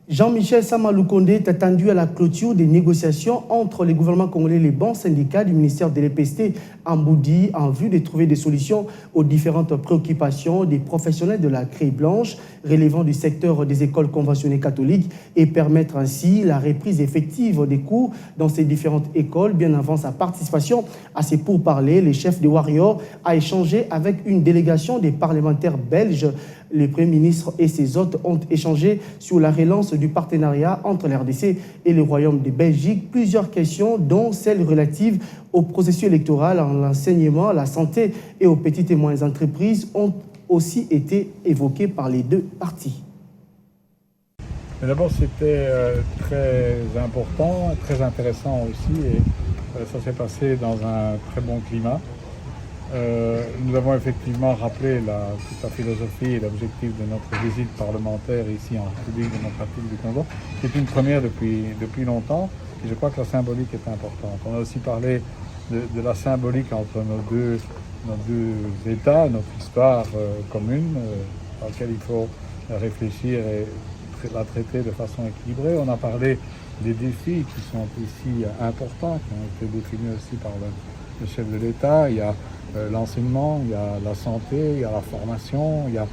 Jean-Michel Samaloukonde est attendu à la clôture des négociations entre les gouvernements congolais et les bons syndicats du ministère de l'EPST en Boudi en vue de trouver des solutions aux différentes préoccupations des professionnels de la Craie Blanche relevant du secteur des écoles conventionnées catholiques et permettre ainsi la reprise effective des cours dans ces différentes écoles. Bien avant sa participation à ces pourparlers, le chef des Warriors a échangé avec une délégation des parlementaires belges. Le Premier ministre et ses hôtes ont échangé sur la relance du partenariat entre la RDC et le Royaume de Belgique. Plusieurs questions, dont celles relatives au processus électoral, à l'enseignement, à la santé et aux petites et moyennes entreprises, ont aussi été évoquées par les deux parties. D'abord, c'était très important, très intéressant aussi, et ça s'est passé dans un très bon climat. Nous avons effectivement rappelé toute la philosophie et l'objectif de notre visite parlementaire ici en République démocratique du Congo. C'est une première depuis longtemps et je crois que la symbolique est importante. On a aussi parlé de la symbolique entre nos deux États, notre histoire commune, à laquelle il faut réfléchir et la traiter de façon équilibrée. On a parlé des défis qui sont ici importants, qui ont été définis aussi par le chef de l'État. Il y a l'enseignement, il y a la santé, il y a la formation, il y a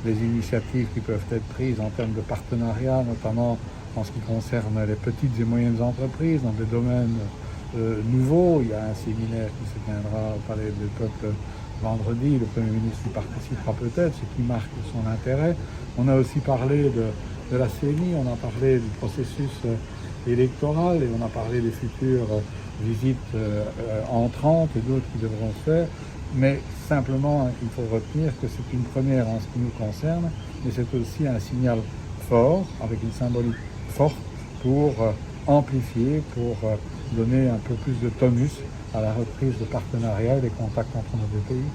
les initiatives qui peuvent être prises en termes de partenariat, notamment en ce qui concerne les petites et moyennes entreprises dans des domaines nouveaux. Il y a un séminaire qui se tiendra au Palais du Peuple vendredi. Le Premier ministre y participera peut-être, ce qui marque son intérêt. On a aussi parlé de la CENI, on a parlé du processus électoral et on a parlé des futures visites entrantes et d'autres qui devront se faire. Mais simplement, il faut retenir que c'est une première en ce qui nous concerne, mais c'est aussi un signal fort, avec une symbolique forte, pour amplifier, pour donner un peu plus de tonus à la reprise de partenariat et des contacts entre nos deux pays.